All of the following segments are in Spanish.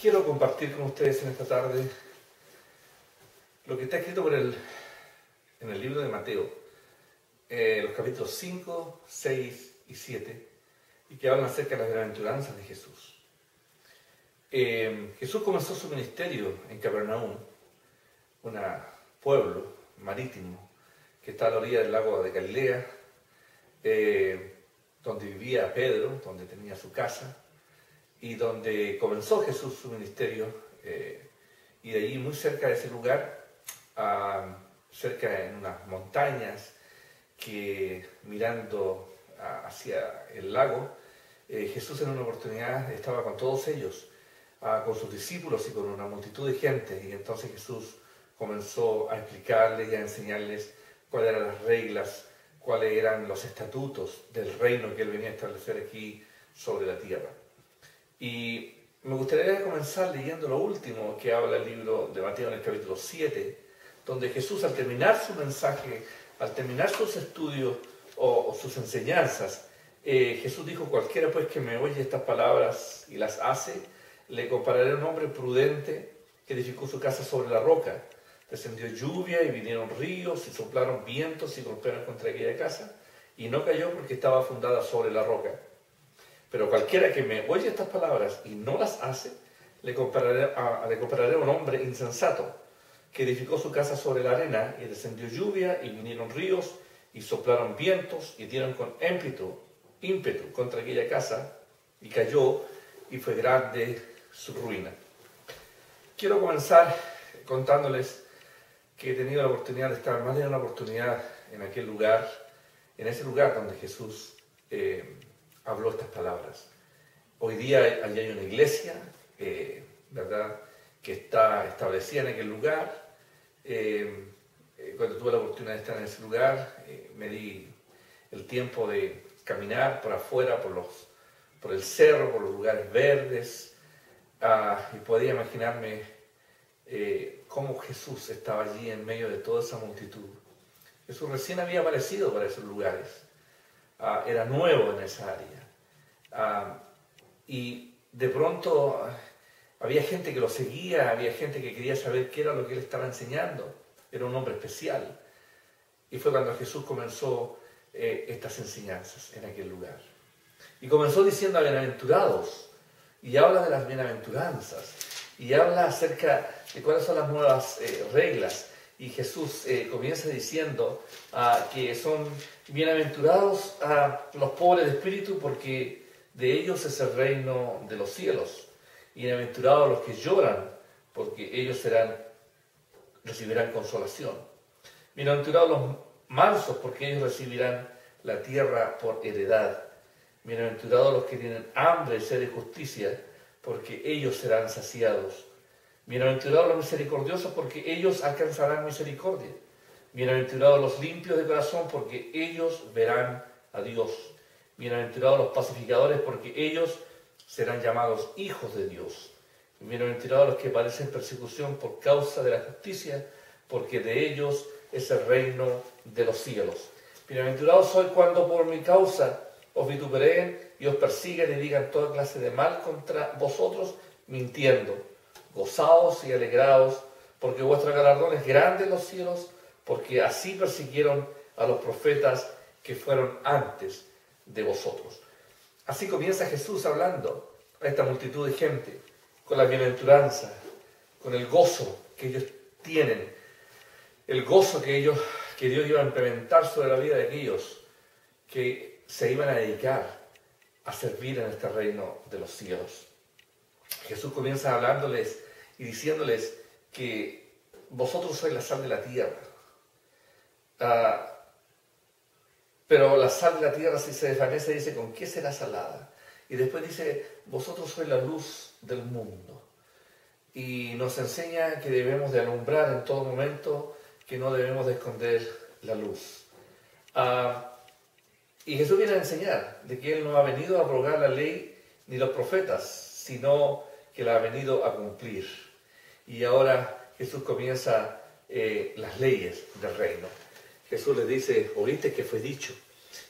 Quiero compartir con ustedes en esta tarde lo que está escrito en el libro de Mateo, los capítulos 5, 6 y 7, y que hablan acerca de las bienaventuranzas de Jesús. Jesús comenzó su ministerio en Capernaum, un pueblo marítimo que está a la orilla del lago de Galilea, donde vivía Pedro, donde tenía su casa, y donde comenzó Jesús su ministerio, y de allí muy cerca de ese lugar, cerca en unas montañas, que mirando hacia el lago, Jesús en una oportunidad estaba con todos ellos, con sus discípulos y con una multitud de gente, y entonces Jesús comenzó a explicarles y a enseñarles cuáles eran las reglas, cuáles eran los estatutos del reino que él venía a establecer aquí sobre la tierra. Y me gustaría comenzar leyendo lo último que habla el libro de Mateo en el capítulo 7, donde Jesús, al terminar su mensaje, al terminar sus estudios o sus enseñanzas, Jesús dijo: cualquiera pues que me oye estas palabras y las hace, le compararé a un hombre prudente que edificó su casa sobre la roca. Descendió lluvia y vinieron ríos y soplaron vientos y golpearon contra aquella casa, y no cayó porque estaba fundada sobre la roca. Pero cualquiera que me oye estas palabras y no las hace, le compararé a un hombre insensato que edificó su casa sobre la arena, y descendió lluvia y vinieron ríos y soplaron vientos y dieron con ímpetu contra aquella casa, y cayó, y fue grande su ruina. Quiero comenzar contándoles que he tenido la oportunidad de estar más de una oportunidad en aquel lugar, en ese lugar donde Jesús habló estas palabras. Hoy día allí hay una iglesia, ¿verdad?, que está establecida en aquel lugar. Cuando tuve la oportunidad de estar en ese lugar, me di el tiempo de caminar por afuera, por el cerro, por los lugares verdes, y podía imaginarme cómo Jesús estaba allí en medio de toda esa multitud. Jesús recién había aparecido para esos lugares. Era nuevo en esa área, y de pronto había gente que lo seguía, había gente que quería saber qué era lo que él estaba enseñando. Era un hombre especial, y fue cuando Jesús comenzó estas enseñanzas en aquel lugar, y comenzó diciendo: bienaventurados, y habla de las bienaventuranzas, y habla acerca de cuáles son las nuevas reglas. Y Jesús comienza diciendo que son bienaventurados los pobres de espíritu, porque de ellos es el reino de los cielos. Y bienaventurados los que lloran, porque ellos recibirán consolación. Bienaventurados los mansos, porque ellos recibirán la tierra por heredad. Bienaventurados los que tienen hambre y sed de justicia, porque ellos serán saciados. Bienaventurados los misericordiosos, porque ellos alcanzarán misericordia. Bienaventurados los limpios de corazón, porque ellos verán a Dios. Bienaventurados los pacificadores, porque ellos serán llamados hijos de Dios. Bienaventurados los que padecen persecución por causa de la justicia, porque de ellos es el reino de los cielos. Bienaventurados sois cuando por mi causa os vitupereen y os persigan y digan toda clase de mal contra vosotros, mintiendo. Gozaos y alegraos, porque vuestro galardón es grande en los cielos, porque así persiguieron a los profetas que fueron antes de vosotros. Así comienza Jesús hablando a esta multitud de gente, con la bienaventuranza, con el gozo que ellos tienen, el gozo que Dios iba a implementar sobre la vida de aquellos que se iban a dedicar a servir en este reino de los cielos. Jesús comienza hablándoles y diciéndoles que vosotros sois la sal de la tierra. Pero la sal de la tierra, si se desvanece, dice: ¿con qué será salada? Y después dice: vosotros sois la luz del mundo. Y nos enseña que debemos de alumbrar en todo momento, que no debemos de esconder la luz. Y Jesús viene a enseñar de que Él no ha venido a abrogar la ley ni los profetas, sino que la ha venido a cumplir. Y ahora Jesús comienza las leyes del reino. Jesús les dice: oíste que fue dicho,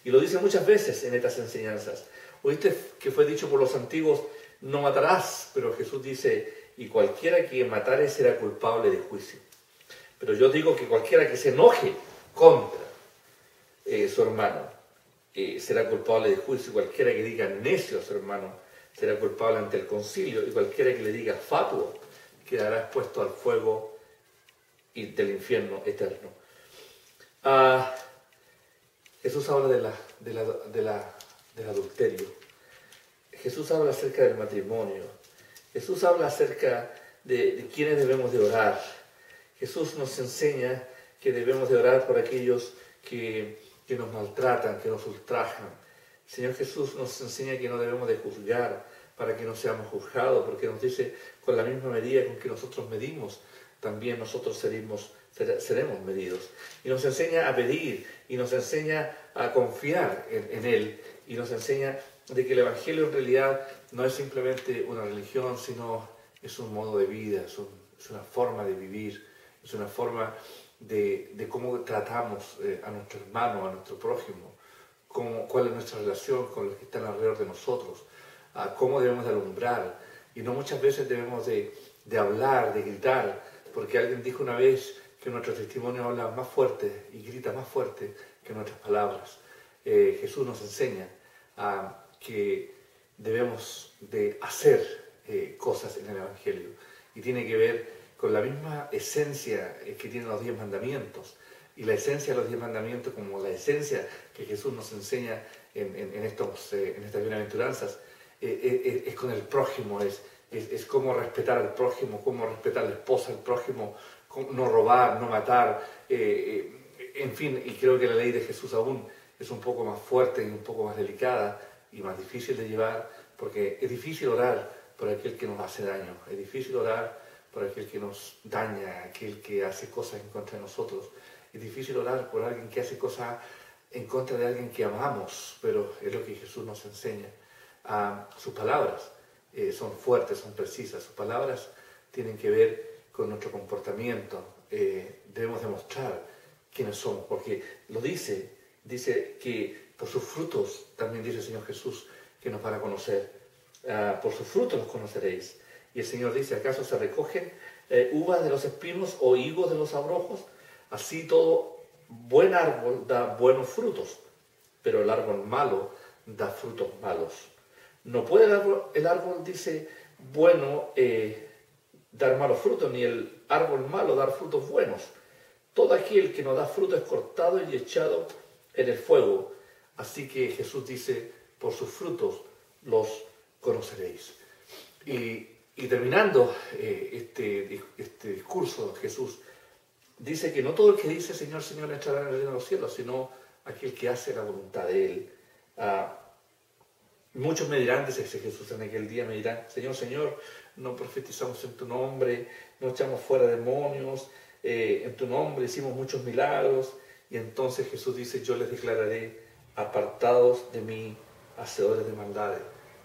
y lo dice muchas veces en estas enseñanzas. Oíste que fue dicho por los antiguos: no matarás, pero Jesús dice: y cualquiera que matare será culpable de juicio. Pero yo digo que cualquiera que se enoje contra su hermano será culpable de juicio, cualquiera que diga necio a su hermano será culpable ante el concilio, y cualquiera que le diga fatuo quedará expuesto al fuego y del infierno eterno. Jesús habla del adulterio. Jesús habla acerca del matrimonio. Jesús habla acerca de quiénes debemos de orar. Jesús nos enseña que debemos de orar por aquellos que nos maltratan, que nos ultrajan. El Señor Jesús nos enseña que no debemos de juzgar para que no seamos juzgados, porque nos dice, con la misma medida con que nosotros medimos, también nosotros seremos medidos. Y nos enseña a pedir, y nos enseña a confiar en Él, y nos enseña de que el Evangelio en realidad no es simplemente una religión, sino es un modo de vida, es una forma de vivir, es una forma de cómo tratamos a nuestro hermano, a nuestro prójimo, cuál es nuestra relación con los que están alrededor de nosotros, cómo debemos de alumbrar, y no muchas veces debemos de hablar, de gritar, porque alguien dijo una vez que nuestro testimonio habla más fuerte y grita más fuerte que nuestras palabras. Jesús nos enseña que debemos de hacer cosas en el Evangelio, y tiene que ver con la misma esencia que tienen los 10 mandamientos, y la esencia de los 10 mandamientos, como la esencia que Jesús nos enseña en estas bienaventuranzas, es con el prójimo, es cómo respetar al prójimo, cómo respetar a la esposa del prójimo, no robar, no matar, en fin, y creo que la ley de Jesús aún es un poco más fuerte y un poco más delicada y más difícil de llevar, porque es difícil orar por aquel que nos hace daño, es difícil orar por aquel que nos daña, aquel que hace cosas en contra de nosotros, es difícil orar por alguien que hace cosas en contra de alguien que amamos, pero es lo que Jesús nos enseña. Sus palabras son fuertes, son precisas, sus palabras tienen que ver con nuestro comportamiento, debemos demostrar quiénes somos, porque lo dice que por sus frutos, también dice el Señor Jesús, que nos van a conocer, por sus frutos los conoceréis. Y el Señor dice, ¿acaso se recogen uvas de los espinos o higos de los abrojos? Así todo buen árbol da buenos frutos, pero el árbol malo da frutos malos. No puede el árbol, dice, bueno dar malos frutos, ni el árbol malo dar frutos buenos. Todo aquel que no da fruto es cortado y echado en el fuego. Así que Jesús dice, por sus frutos los conoceréis. Y terminando este discurso, Jesús dice que no todo el que dice Señor, Señor entrará en el reino de los cielos, sino aquel que hace la voluntad de Él. Muchos me dirán, dice Jesús en aquel día, me dirán, Señor, Señor, no profetizamos en tu nombre, no echamos fuera demonios, en tu nombre hicimos muchos milagros. Y entonces Jesús dice, yo les declararé, apartados de mí, hacedores de maldades,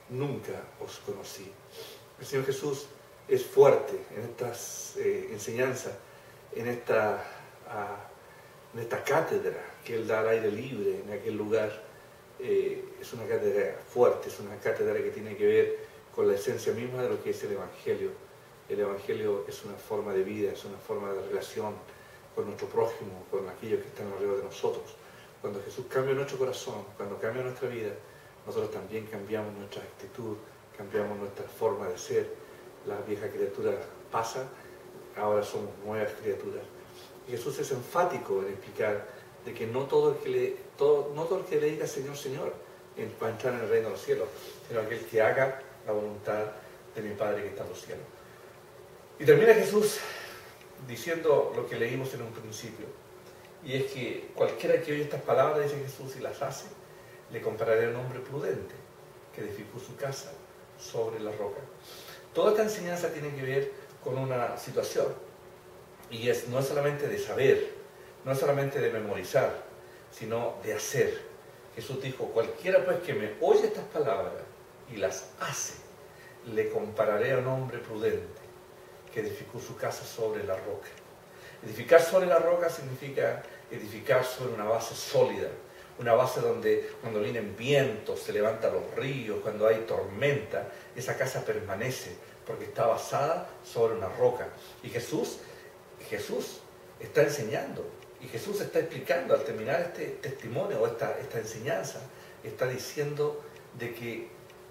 nunca os conocí. El Señor Jesús es fuerte en estas enseñanzas, en esta cátedra que Él da al aire libre en aquel lugar. Es una cátedra fuerte, es una cátedra que tiene que ver con la esencia misma de lo que es el Evangelio. El Evangelio es una forma de vida, es una forma de relación con nuestro prójimo, con aquellos que están alrededor de nosotros. Cuando Jesús cambia nuestro corazón, cuando cambia nuestra vida, nosotros también cambiamos nuestra actitud, cambiamos nuestra forma de ser. La vieja criatura pasa, ahora somos nuevas criaturas. Y Jesús es enfático en explicar de que no todo el que le diga Señor, Señor, va a entrar en el reino de los cielos, sino aquel que haga la voluntad de mi Padre que está en los cielos. Y termina Jesús diciendo lo que leímos en un principio, y es que cualquiera que oye estas palabras, dice Jesús, y las hace, le compararé a un hombre prudente que edificó su casa sobre la roca. Toda esta enseñanza tiene que ver con una situación, y no es solamente de saber, no es solamente de memorizar, sino de hacer. Jesús dijo, cualquiera pues que me oye estas palabras y las hace, le compararé a un hombre prudente que edificó su casa sobre la roca. Edificar sobre la roca significa edificar sobre una base sólida, una base donde cuando vienen vientos, se levantan los ríos, cuando hay tormenta, esa casa permanece, porque está basada sobre una roca. Y Jesús está enseñando, y Jesús está explicando al terminar este testimonio o esta enseñanza, está diciendo de que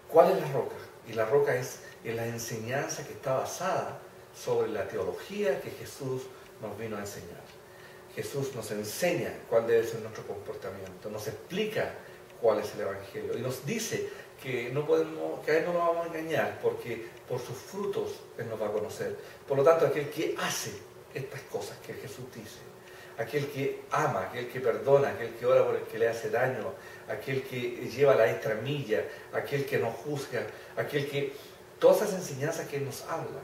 cuál es la roca. Y la roca es la enseñanza que está basada sobre la teología que Jesús nos vino a enseñar. Jesús nos enseña cuál debe ser nuestro comportamiento, nos explica cuál es el Evangelio y nos dice que no podemos, que a Él no lo vamos a engañar, porque por sus frutos Él nos va a conocer. Por lo tanto, aquel que hace estas cosas que Jesús dice, aquel que ama, aquel que perdona, aquel que ora por el que le hace daño, aquel que lleva la extra milla, aquel que no juzga, aquel que... Todas esas enseñanzas que Él nos habla,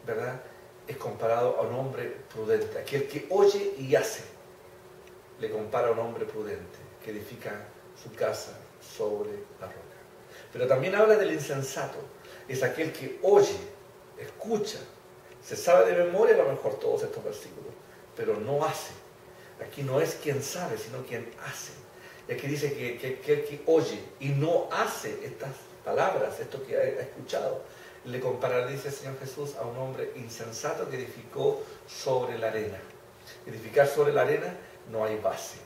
¿verdad?, es comparado a un hombre prudente. Aquel que oye y hace, le compara a un hombre prudente que edifica su casa sobre la roca. Pero también habla del insensato. Es aquel que oye, escucha, se sabe de memoria a lo mejor todos estos versículos, pero no hace. Aquí no es quien sabe, sino quien hace. Y aquí dice que aquel que oye y no hace estas palabras, esto que ha escuchado, le comparará, dice el Señor Jesús, a un hombre insensato que edificó sobre la arena. Edificar sobre la arena no hay base.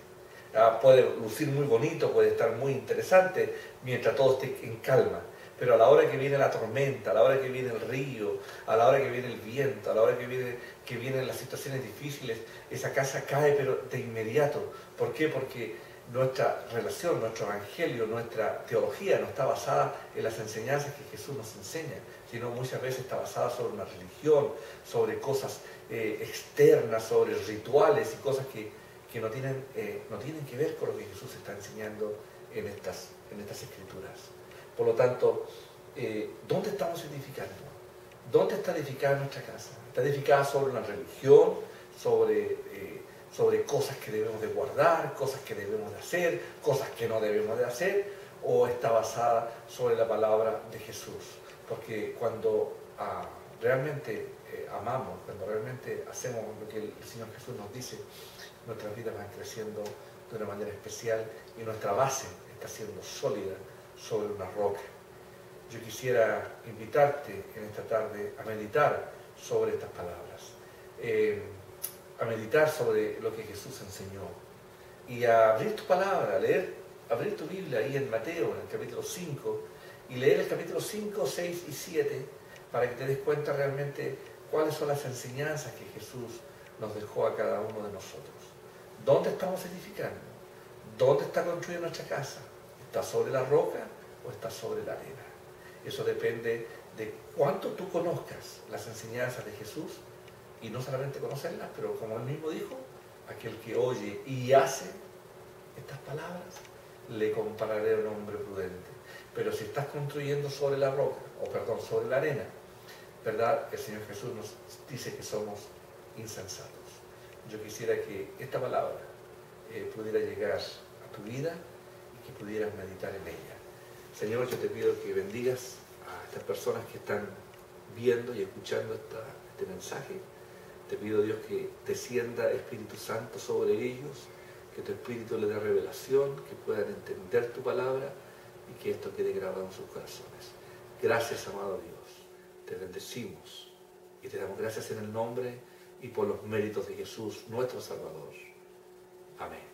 Puede lucir muy bonito, puede estar muy interesante mientras todo esté en calma, pero a la hora que viene la tormenta, a la hora que viene el río, a la hora que viene el viento, a la hora que vienen las situaciones difíciles, esa casa cae pero de inmediato. ¿Por qué? Porque nuestra relación, nuestro evangelio, nuestra teología no está basada en las enseñanzas que Jesús nos enseña, sino muchas veces está basada sobre una religión, sobre cosas externas, sobre rituales y cosas que no tienen que ver con lo que Jesús está enseñando en estas escrituras. Por lo tanto, ¿dónde estamos edificando? ¿Dónde está edificada nuestra casa? ¿Está edificada sobre una religión, sobre cosas que debemos de guardar, cosas que debemos de hacer, cosas que no debemos de hacer, o está basada sobre la palabra de Jesús? Porque cuando realmente amamos, cuando realmente hacemos lo que el Señor Jesús nos dice, nuestras vidas van creciendo de una manera especial y nuestra base está siendo sólida sobre una roca. Yo quisiera invitarte en esta tarde a meditar sobre estas palabras, a meditar sobre lo que Jesús enseñó y a abrir tu palabra, abrir tu Biblia ahí en Mateo, en el capítulo 5, y leer el capítulo 5, 6 y 7 para que te des cuenta realmente cuáles son las enseñanzas que Jesús nos dejó a cada uno de nosotros. ¿Dónde estamos edificando? ¿Dónde está construida nuestra casa? ¿Está sobre la roca o está sobre la arena? Eso depende de cuánto tú conozcas las enseñanzas de Jesús, y no solamente conocerlas, pero como él mismo dijo, aquel que oye y hace estas palabras, le compararé a un hombre prudente. Pero si estás construyendo sobre la roca, sobre la arena, ¿verdad? El Señor Jesús nos dice que somos insensatos. Yo quisiera que esta palabra pudiera llegar a tu vida y que pudieras meditar en ella. Señor, yo te pido que bendigas a estas personas que están viendo y escuchando este mensaje. Te pido, Dios, que descienda Espíritu Santo sobre ellos, que tu Espíritu les dé revelación, que puedan entender tu palabra y que esto quede grabado en sus corazones. Gracias, amado Dios. Te bendecimos y te damos gracias en el nombre y por los méritos de Jesús, nuestro Salvador. Amén.